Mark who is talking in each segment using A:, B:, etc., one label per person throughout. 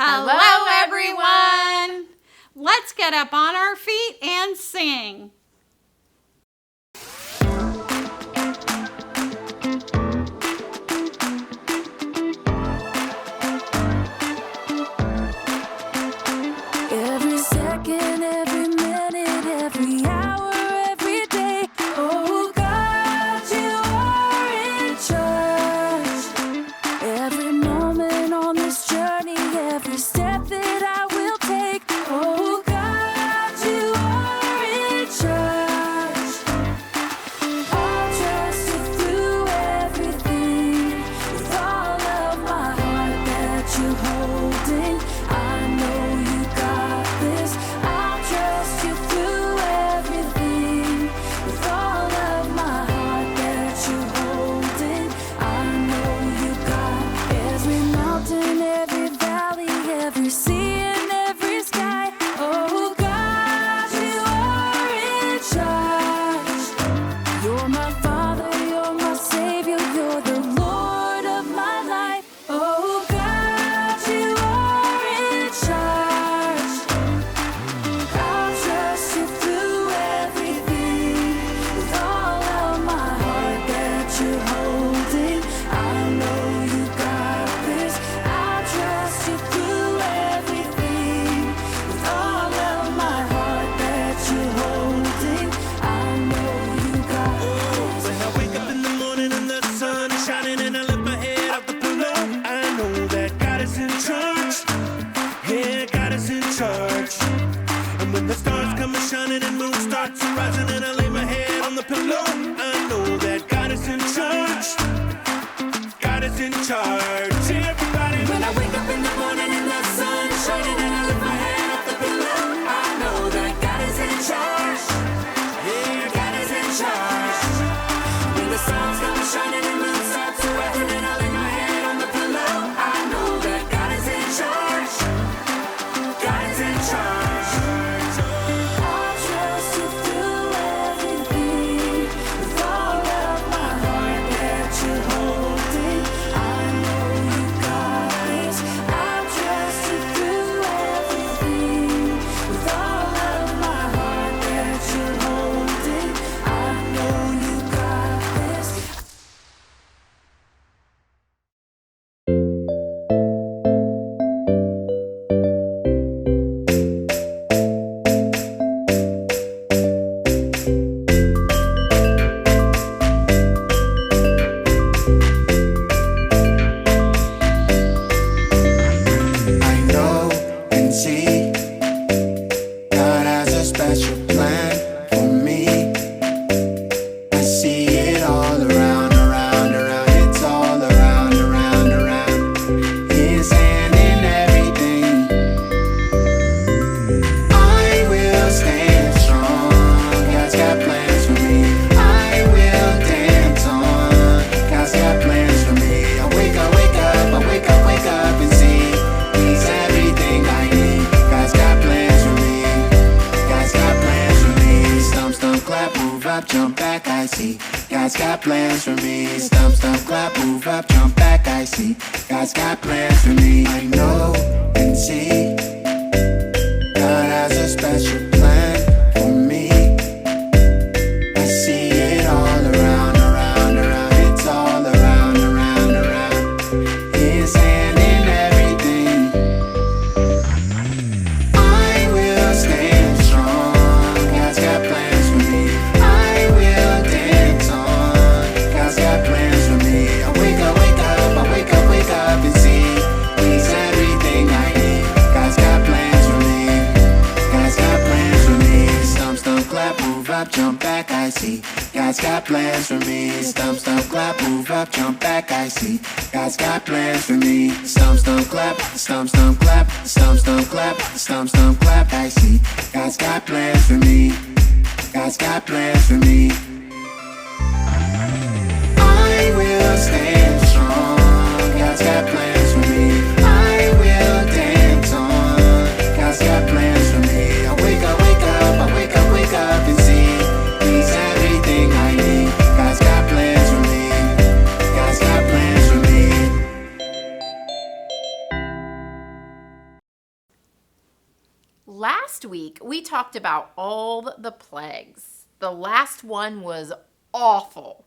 A: Hello, everyone! Let's get up on our feet and sing.
B: Every second, every minute, every hour, every day. Oh God, you are in charge. Every moment on this journey, every step that I will take. Oh God, you are in charge. I'll trust you through everything with all of my heart that you're holding. I know you got this. I'll trust you through everything with all of my heart that you're holding. I know you got every mountain, every valley, every sea and every sky. Oh God, you are in charge. You're my Father, you're my Savior, you're the Lord of my life. Oh God, you are in charge. I'll trust you through everything with all of my heart that you're holding. I know you got this. I'll trust you through everything with all of my heart that you're holding. I know you got this.
C: When I wake up in the morning and the sun is shining and I lift my head off the pillow, I know that God is in charge. Yeah, God is in charge. And when the stars come a shining and moon starts a rising and I lay my head on the pillow, I know that God is in charge. God is in charge. Everybody,
B: When I wake up in the morning and the sun is shining and I lift my head off the pillow, I know that God is in charge. Yeah, God is in charge. When the sun's come shining and moon starts to rising and I lay my head on the pillow, I know that God is in charge. God is in charge. I'll trust you through everything with all of my heart that you're holding. I know you got this. I'll trust you through everything with all of my heart that you're holding. I know you got this.
D: I know and see God has a special plan for me. I see it all around, around, around. It's all around, around, around. His hand in everything. I will stand strong. God's got plans for me. I will dance on. God's got plans for me. I wake up, wake up, I wake up, wake up and see He's everything I need. God's got plans for me. God's got plans for me. Stomp, stomp, clap, move up, jump back, I see. God's got plans for me. Stomp, stomp, clap, move up, jump back, I see. God's got plans for me. I know and see God has a special plan for me. I see it all around, around, around. It's all around, around, around. His hand in everything. I will stand strong. God's got plans for me. I will dance on. God's got plans for me. I wake up, wake up, I wake up, wake up and see He's everything I need. God's got plans for me. God's got plans for me. Stomp, stomp, clap, move up, jump back, I see. God's got plans for me. Stomp, stomp, clap, move up, jump back, I see. God's got plans for me. Stomp, stomp, clap, stomp, stomp, clap, stomp, stomp, clap, stomp, stomp, clap, I see. God's got plans for me. God's got plans for me. I will stand strong. God's got plans for me. I will dance on. God's got plans for me. I wake up, wake up, I wake up, wake up and see He's everything I need. God's got plans for me. God's got plans for me.
E: Last week, we talked about all the plagues. The last one was awful.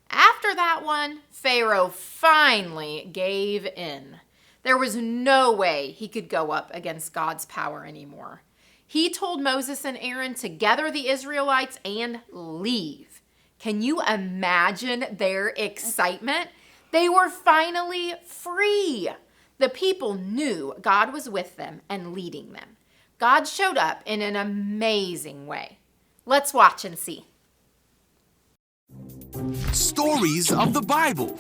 E: After that one, Pharaoh finally gave in. There was no way he could go up against God's power anymore. He told Moses and Aaron to gather the Israelites and leave. Can you imagine their excitement? They were finally free. The people knew God was with them and leading them. God showed up in an amazing way. Let's watch and see.
F: Stories of the Bible.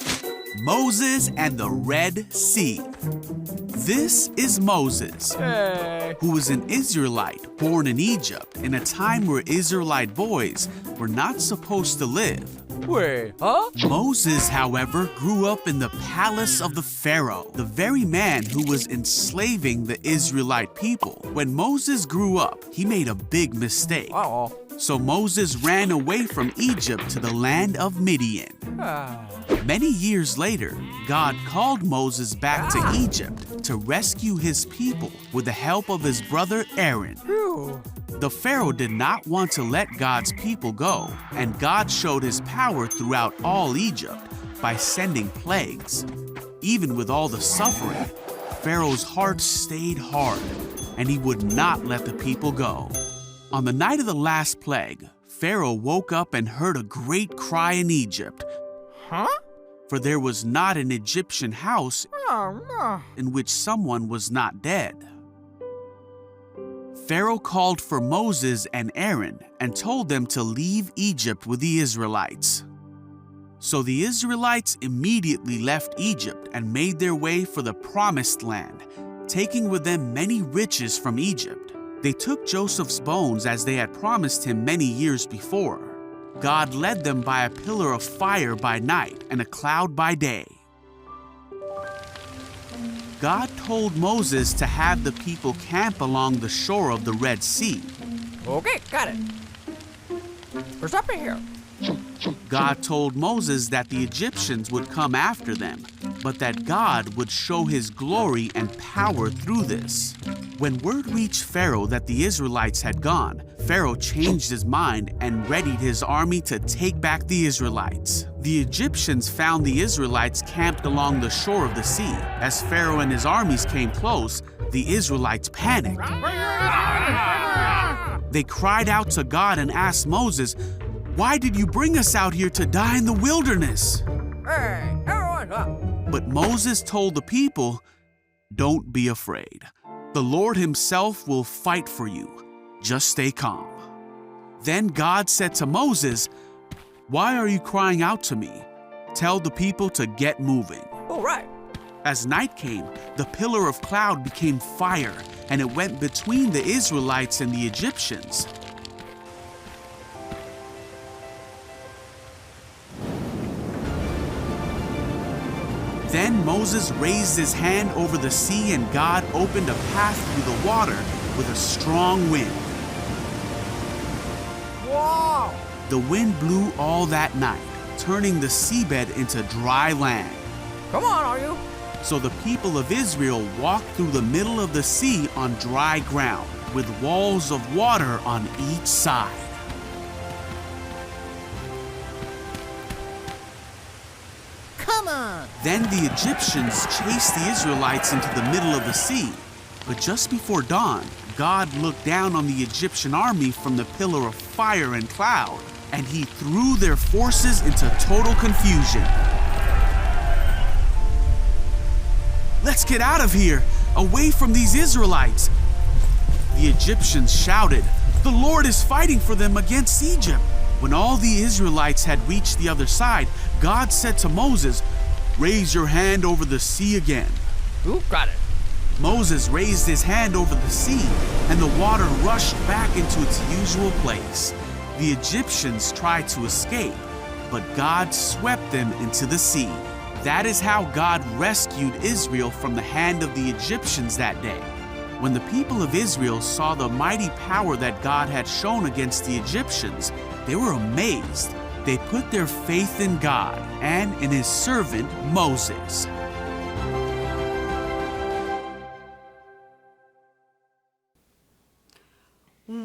F: Moses and the Red Sea. This is Moses, who was an Israelite born in Egypt in a time where Israelite boys were not supposed to live.
G: Wait, huh?
F: Moses, however, grew up in the palace of the Pharaoh, the very man who was enslaving the Israelite people. When Moses grew up, he made a big mistake.
G: Uh-oh.
F: So Moses ran away from Egypt to the land of Midian. Many years later, God called Moses back to Egypt to rescue his people with the help of his brother Aaron. The Pharaoh did not want to let God's people go, and God showed his power throughout all Egypt by sending plagues. Even with all the suffering, Pharaoh's heart stayed hard, and he would not let the people go. On the night of the last plague, Pharaoh woke up and heard a great cry in Egypt.
G: Huh?
F: For there was not an Egyptian house
G: Oh, no.
F: in which someone was not dead. Pharaoh called for Moses and Aaron and told them to leave Egypt with the Israelites. So the Israelites immediately left Egypt and made their way for the Promised Land, taking with them many riches from Egypt. They took Joseph's bones as they had promised him many years before. God led them by a pillar of fire by night and a cloud by day. God told Moses to have the people camp along the shore of the Red Sea.
G: Okay, got it. There's something here.
F: God told Moses that the Egyptians would come after them, but that God would show his glory and power through this. When word reached Pharaoh that the Israelites had gone, Pharaoh changed his mind and readied his army to take back the Israelites. The Egyptians found the Israelites camped along the shore of the sea. As Pharaoh and his armies came close, the Israelites panicked. They cried out to God and asked Moses, "Why did you bring us out here to die in the wilderness?"
G: Hey, everyone up.
F: But Moses told the people, "Don't be afraid. The Lord himself will fight for you. Just stay calm." Then God said to Moses, "Why are you crying out to me? Tell the people to get moving."
G: All right.
F: As night came, the pillar of cloud became fire, and it went between the Israelites and the Egyptians. Then Moses raised his hand over the sea, and God opened a path through the water with a strong wind.
G: Wow.
F: The wind blew all that night, turning the seabed into dry land.
G: Come on, are you?
F: So the people of Israel walked through the middle of the sea on dry ground, with walls of water on each side.
H: Come on!
F: Then the Egyptians chased the Israelites into the middle of the sea. But just before dawn, God looked down on the Egyptian army from the pillar of fire and cloud, and he threw their forces into total confusion. "Let's get out of here, away from these Israelites!" The Egyptians shouted, "The Lord is fighting for them against Egypt." When all the Israelites had reached the other side, God said to Moses, "Raise your hand over the sea again."
G: Ooh, got it.
F: Moses raised his hand over the sea, and the water rushed back into its usual place. The Egyptians tried to escape, but God swept them into the sea. That is how God rescued Israel from the hand of the Egyptians that day. When the people of Israel saw the mighty power that God had shown against the Egyptians, they were amazed. They put their faith in God and in his servant Moses.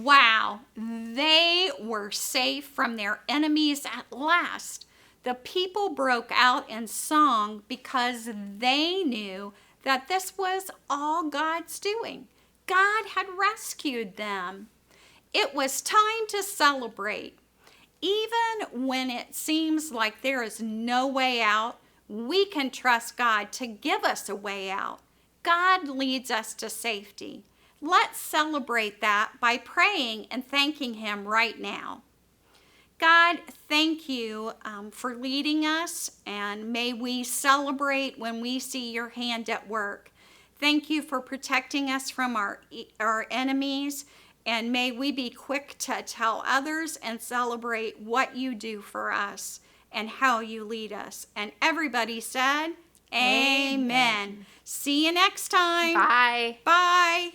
A: Wow, they were safe from their enemies at last. The people broke out in song because they knew that this was all God's doing. God had rescued them. It was time to celebrate. Even when it seems like there is no way out, we can trust God to give us a way out. God leads us to safety. Let's celebrate that by praying and thanking Him right now. God, thank you for leading us, and may we celebrate when we see your hand at work. Thank you for protecting us from our enemies, and may we be quick to tell others and celebrate what you do for us and how you lead us. And everybody said, Amen. See you next time.
E: Bye.
A: Bye.